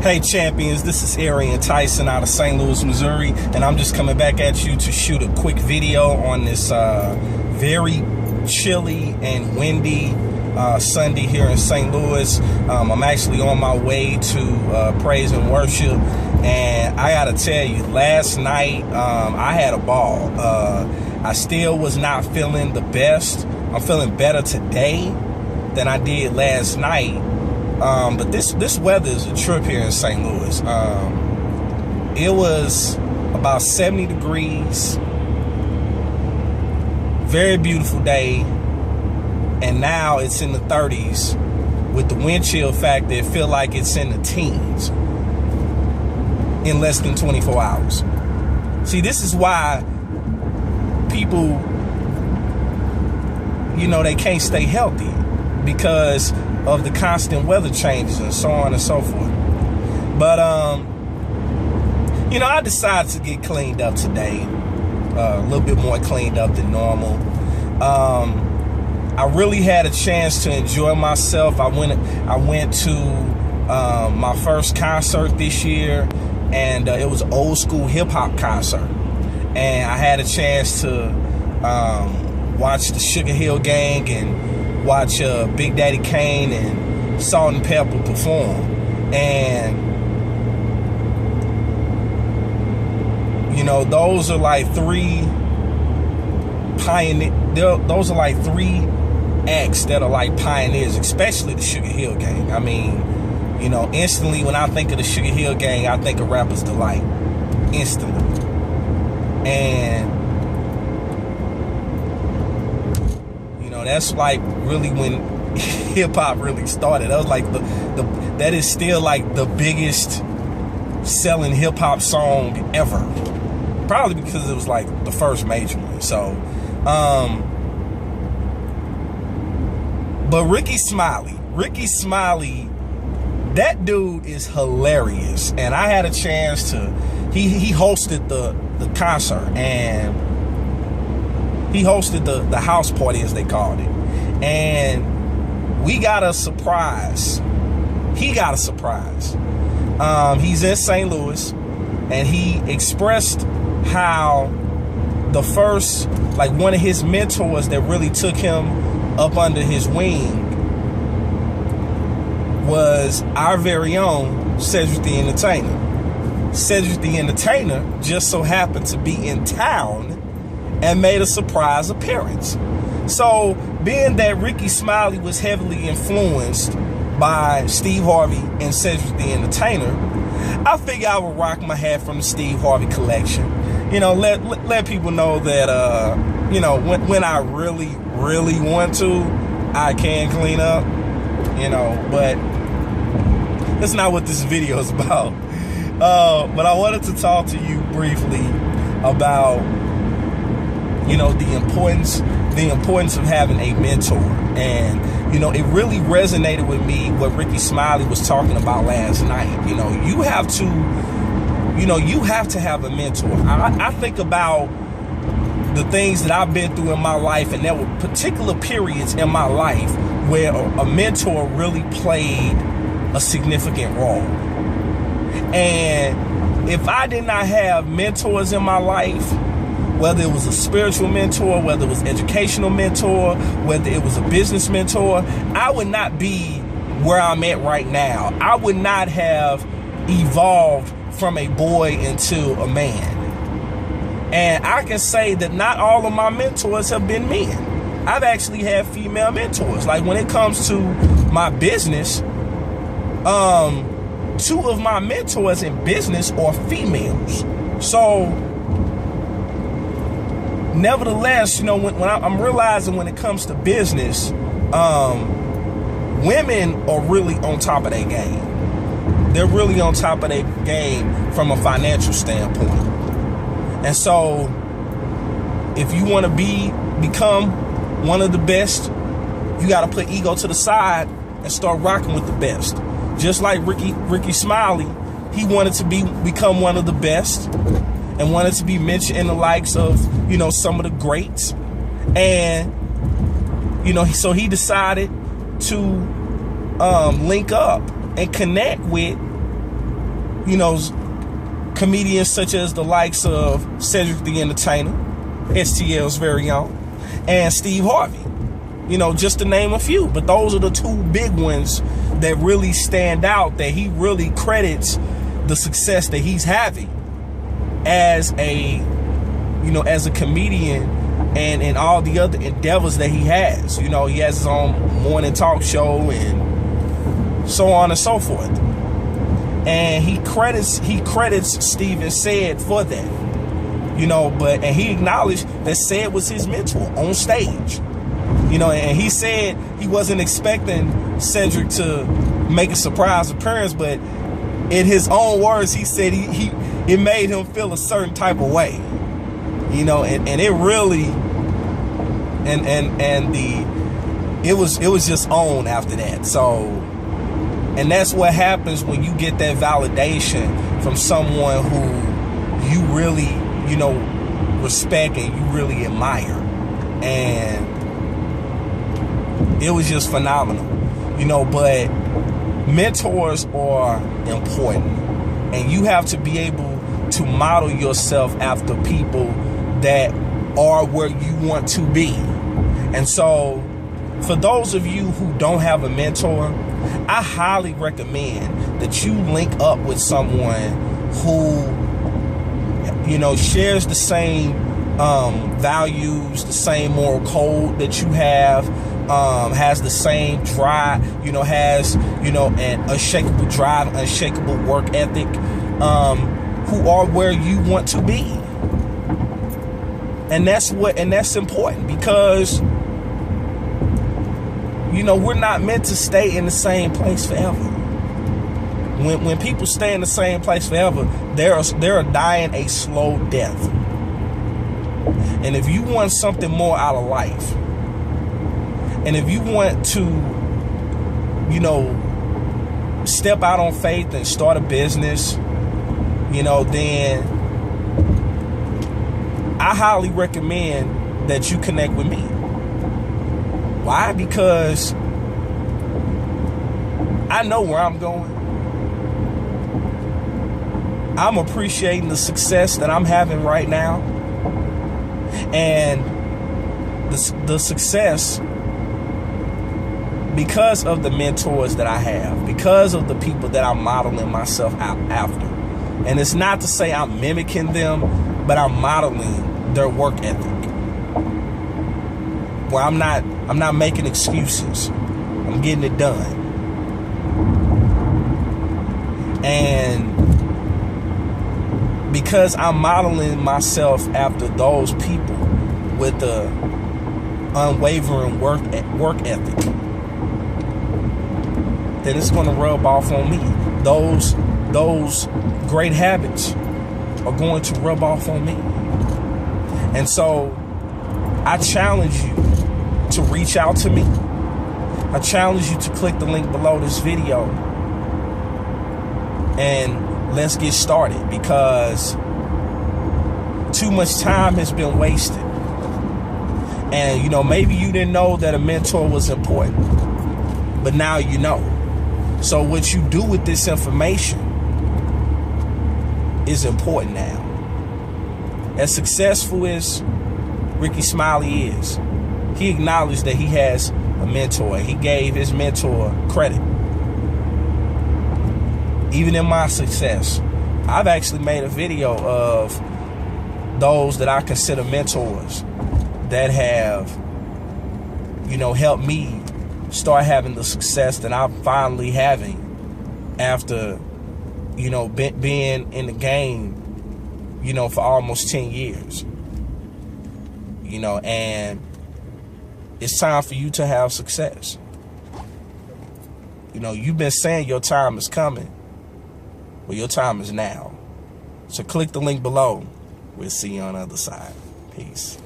Hey champions, this is Arian Tyson out of St. Louis, Missouri, and I'm just coming back at you to shoot a quick video on this very chilly and windy Sunday here in St. Louis. I'm actually on my way to praise and worship, and I gotta tell you, last night I had a ball. I still was not feeling the best. I'm feeling better today than I did last night. But this weather is a trip here in St. Louis. It was about 70 degrees, very beautiful day, and now it's in the 30s with the wind chill factor. It feels like it's in the teens in less than 24 hours. See, this is why people, they can't stay healthy, because of the constant weather changes and so on and so forth. But I decided to get cleaned up today, a little bit more cleaned up than normal. I really had a chance to enjoy myself. I went to my first concert this year, and it was an old school hip hop concert, and I had a chance to watch the Sugar Hill Gang and watch Big Daddy Kane and Salt-N-Pepa perform. And those are like three acts that are like pioneers, especially the Sugar Hill Gang. I mean, instantly when I think of the Sugar Hill Gang, I think of Rapper's Delight, instantly. And that's like really when hip hop really started. That was like that is still like the biggest selling hip hop song ever. Probably because it was like the first major one. So, but Rickey Smiley, that dude is hilarious. And I had a chance to, he hosted the concert, and he hosted the house party, as they called it. And we got a surprise. He got a surprise. He's in St. Louis, and he expressed how the first, like one of his mentors that really took him up under his wing was our very own Cedric the Entertainer. Cedric the Entertainer just so happened to be in town and made a surprise appearance. So, being that Rickey Smiley was heavily influenced by Steve Harvey and Cedric the Entertainer, I figured I would rock my hat from the Steve Harvey collection. Let people know that, when I really, really want to, I can clean up, but that's not what this video is about. But I wanted to talk to you briefly about the importance of having a mentor. And it really resonated with me what Rickey Smiley was talking about last night. You have to have a mentor. I think about the things that I've been through in my life, and there were particular periods in my life where a mentor really played a significant role. And if I did not have mentors in my life, whether it was a spiritual mentor, whether it was educational mentor, whether it was a business mentor, I would not be where I'm at right now. I would not have evolved from a boy into a man. And I can say that not all of my mentors have been men. I've actually had female mentors. Like when it comes to my business, 2 of my mentors in business are females. So, nevertheless, when I'm realizing when it comes to business, women are really on top of their game. They're really on top of their game from a financial standpoint. And so, if you want to become one of the best, you got to put ego to the side and start rocking with the best. Just like Rickey Smiley, he wanted to become one of the best and wanted to be mentioned in the likes of, some of the greats. And, so he decided to link up and connect with you know, comedians such as the likes of Cedric the Entertainer, STL's very own, and Steve Harvey. You know, just to name a few. But those are the two big ones that really stand out, that he really credits the success that he's having as a, you know, as a comedian, and all the other endeavors that he has. You know, he has his own morning talk show and so on and so forth. And he credits Steven Said for that. You know, and he acknowledged that Said was his mentor on stage. You know, and he said he wasn't expecting Cedric to make a surprise appearance, but in his own words, he said it made him feel a certain type of way. You know, and it really, it was just on after that. So, and that's what happens when you get that validation from someone who you really, you know, respect and you really admire. And it was just phenomenal, you know. But mentors are important, and you have to be able to model yourself after people that are where you want to be. And so for those of you who don't have a mentor, I highly recommend that you link up with someone who, you know, shares the same values, the same moral code that you have, has the same drive, you know, has, you know, an unshakable drive, unshakable work ethic, who are where you want to be. And that's important, because, you know, we're not meant to stay in the same place forever. When people stay in the same place forever, they're dying a slow death. And if you want something more out of life, and if you want to, you know, step out on faith and start a business, you know, then I highly recommend that you connect with me. Why? Because I know where I'm going. I'm appreciating the success that I'm having right now. And the success, because of the mentors that I have, because of the people that I'm modeling myself out after. And it's not to say I'm mimicking them, but I'm modeling their work ethic. Where I'm not making excuses. I'm getting it done. And because I'm modeling myself after those people with the unwavering work ethic, then it's going to rub off on me. Those great habits are going to rub off on me. And so I challenge you to reach out to me. I challenge you to click the link below this video and let's get started, because too much time has been wasted. And, you know, maybe you didn't know that a mentor was important, but now you know. So what you do with this information is important now. As successful as Rickey Smiley is, he acknowledged that he has a mentor. He gave his mentor credit. Even in my success, I've actually made a video of those that I consider mentors that have, you know, helped me start having the success that I'm finally having after, you know, being in the game, you know, for almost 10 years. You know, and it's time for you to have success. You know, you've been saying your time is coming. Well, your time is now. So click the link below. We'll see you on the other side. Peace.